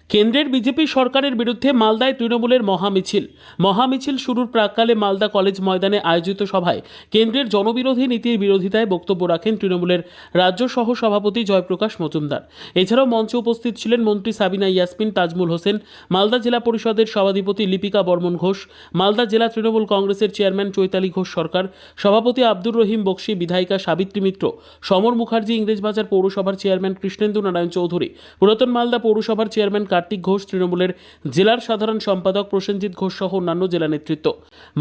কেন্দ্রের বিজেপি সরকারের বিরুদ্ধে মালদায় তৃণমূলের মহামিছিল শুরুর প্রাক্কালে মালদা কলেজ ময়দানে আয়োজিত সভায় কেন্দ্রের জনবিরোধী নীতির বিরোধিতায় বক্তব্য রাখেন তৃণমূলের রাজ্য সহ সভাপতি জয়প্রকাশ মজুমদার। এছাড়াও মঞ্চে উপস্থিত ছিলেন মন্ত্রী সাবিনা ইয়াসমিন, তাজমুল হোসেন, মালদা জেলা পরিষদের সভাধিপতি লিপিকা বর্মন ঘোষ, মালদা জেলা তৃণমূল কংগ্রেসের চেয়ারম্যান চৈতালি ঘোষ সরকার, সভাপতি আব্দুর রহিম বক্সি, বিধায়িকা সাবিত্রী মিত্র, সমর মুখার্জি, ইংরেজবাজার পৌরসভার চেয়ারম্যান কৃষ্ণেন্দু নারায়ণ চৌধুরী, পুরাতন মালদা পৌরসভার চেয়ারম্যান কার্তিক ঘোষ, তৃণমূলের জেলার সাধারণ সম্পাদক প্রসেনজিৎ ঘোষ সহ অন্যান্য জেলা নেতৃত্ব।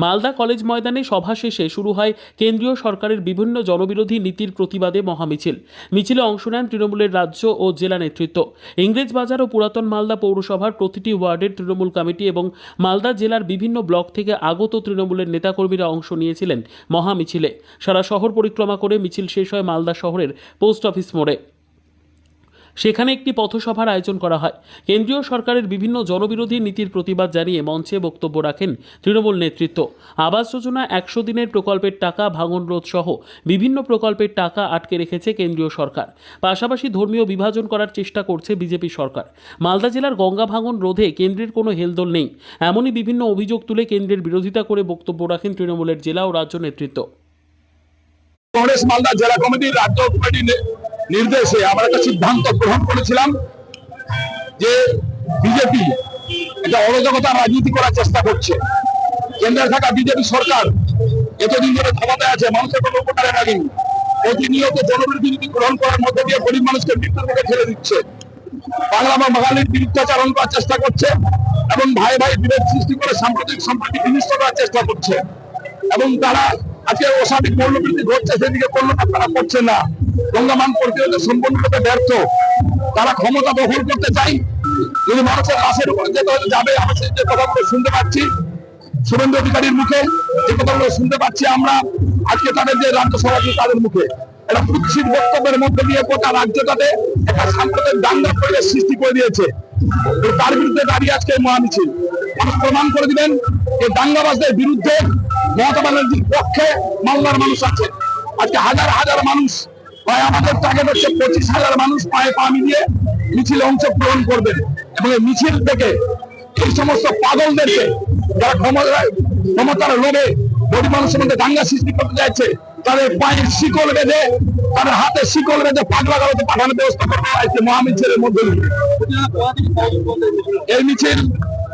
মালদা কলেজ ময়দানে সভা শেষে শুরু হয় কেন্দ্রীয় সরকারের বিভিন্ন জনবিরোধী নীতির প্রতিবাদে মহামিছিল। মিছিলে অংশ নেন তৃণমূলের রাজ্য ও জেলা নেতৃত্ব। ইংরেজবাজার ও পুরাতন মালদা পৌরসভার প্রতিটি ওয়ার্ডের তৃণমূল কমিটি এবং মালদা জেলার বিভিন্ন ব্লক থেকে আগত তৃণমূলের নেতাকর্মীরা অংশ নিয়েছিলেন মহামিছিলে। সারা শহর পরিক্রমা করে মিছিল শেষ হয় মালদা শহরের পোস্ট অফিস মোড়ে। সেখানে একটি পথসভার আয়োজন করা হয়। কেন্দ্রীয় সরকারের বিভিন্ন জনবিরোধী নীতির প্রতিবাদ জানিয়ে মঞ্চে বক্তব্য রাখেন তৃণমূল নেতৃত্ব। আবাস যোজনা, 100 দিনের প্রকল্পের টাকা, ভাঙন রোধ সহ বিভিন্ন প্রকল্পের টাকা আটকে রেখেছে কেন্দ্রীয় সরকার। পাশাপাশি ধর্মীয় বিভাজন করার চেষ্টা করছে বিজেপি সরকার। মালদা জেলার গঙ্গা ভাঙন রোধে কেন্দ্রের কোনো হেলদোল নেই, এমনই বিভিন্ন অভিযোগ তুলে কেন্দ্রের বিরোধিতা করে বক্তব্য রাখেন তৃণমূলের জেলা ও রাজ্য নেতৃত্ব। কংগ্রেস মালদা জেলা কমিটির রাজ্য কমিটির নির্দেশে আমরা একটা সিদ্ধান্ত গ্রহণ করেছিলাম যে বিজেপি একটা অরাজকতার রাজনীতি করার চেষ্টা করছে। কেন্দ্রে থাকা বিজেপি সরকার এতদিন ধরে ক্ষমতায় আছে, মানুষের কোনো উপকারে লাগেনি। প্রতিনিয়ত জনবিরোধী নীতি গ্রহণ করার মধ্যে দিয়ে গরিব মানুষকে মৃত্যুর মুখে ঠেলে দিচ্ছে। বাংলা বা বাঙালির বিরুদ্ধাচারণ করার চেষ্টা করছে এবং ভাই ভাই বিরোধ সৃষ্টি করে সাম্প্রতিক সম্প্রীতি বিনষ্ট করার চেষ্টা করছে। এবং তারা আজকে অস্বাভাবিক মূল্যবৃদ্ধি ঘটছে, সেদিকে কর্ণপাত তারা করছে না। গঙ্গামান প্রতিরোধে সম্পূর্ণরূপে ব্যর্থ। তারা ক্ষমতা দখল করতে চাই। যদি মানুষের লাশের উপর যেতে হলে যাবে। আমি যে কথাগুলো শুনতে পাচ্ছি শুভেন্দু অধিকারীর মুখে, যে কথাগুলো শুনতে পাচ্ছি আমরা আজকে তাদের যে রাজ্য সভাপতি তাদের মুখে, একটা কুৎসিত বক্তব্যের মধ্যে দিয়ে গোটা রাজ্যটাতে একটা সাম্প্রদায়িক দাঙ্গা পরিবেশ সৃষ্টি করে দিয়েছে। তার বিরুদ্ধে দাঁড়িয়ে আজকে মহামিছিল। মানুষ প্রমাণ করে দিবেন যে দাঙ্গাবাজদের বিরুদ্ধে মমতা ব্যানার্জির পক্ষে মালদার মানুষ আছে। আজকে হাজার হাজার মানুষ, প্রায় আমাদের টার্গেট হচ্ছে 25,000 মানুষ পায়ে পা মিলিয়ে মিছিলে অংশগ্রহণ করবেন। এবং এই মিছিল থেকে এই সমস্ত পাগলদেরকে, যারা ক্ষমতার লোভে গরিব মানুষের মধ্যে দাঙ্গা সৃষ্টি করতে যাচ্ছে, তাদের পায়ে শিকল বেঁধে, তাদের হাতে শিকল বেঁধে পাগলা গাড়াতে পাঠানোর ব্যবস্থা করা হয়েছে মহামিছিলের মধ্যে দিয়ে। এই মিছিল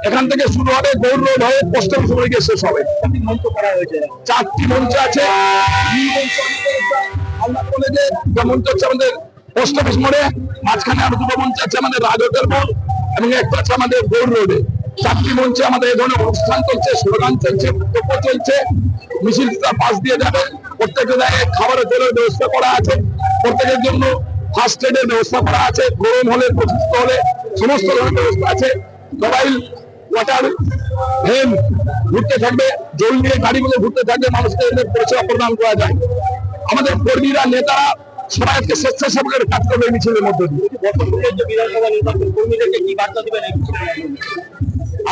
এখান থেকে শুরু হবে, গৌর রোড হয়ে পোস্ট অফিস মোড়ে গিয়ে শেষ হবে। 4টি মঞ্চ আছে। কলেজে মঞ্চ হচ্ছে আমাদের পোস্ট অফিস মোড়ে, মাঝখানে আরো 2টো মঞ্চ আছে আমাদের রাজ হোটেল মোড় এবং একটা আছে আমাদের গৌর রোডে। 4টি মঞ্চে আমাদের এই ধরনের অনুষ্ঠান চলছে, স্লোগান চলছে, বক্তব্য চলছে। মিছিলটা পাশ দিয়ে যাবে। প্রত্যেকটা জায়গায় খাবারের তেলের ব্যবস্থা করা আছে, প্রত্যেকের জন্য ফার্স্ট এডের ব্যবস্থা করা আছে, গরম হলে, প্রসিদ্ধ হলে সমস্ত ধরনের ব্যবস্থা আছে। মোবাইল, ওয়াটার ভ্যান ঘুরতে থাকবে, জল নিয়ে গাড়িগুলো ঘুরতে থাকবে, মানুষকে পরিষেবা প্রদান করা যায়। আমাদের কর্মীরা, নেতারা সবাই আজকে স্বেচ্ছাসেবকের কাজ করবে মিছিলের মধ্যে দিয়ে।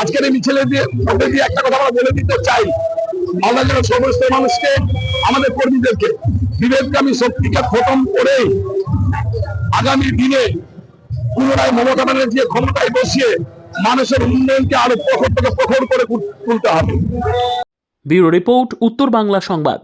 আজকের এই মিছিলের মধ্যে দিয়ে একটা কথা আমরা বলে দিতে চাই, মালদা জেলার সমস্ত মানুষকে, আমাদের কর্মীদেরকে, বিভেদকামী শক্তিকে খতম করে আগামী দিনে পুনরায় মমতা ব্যানার্জি ক্ষমতায় বসিয়ে মানুষের উন্নয়নকে আরো প্রখর থেকে প্রখর করে তুলতে হবে। ব্যুরো রিপোর্ট, উত্তর বাংলা সংবাদ।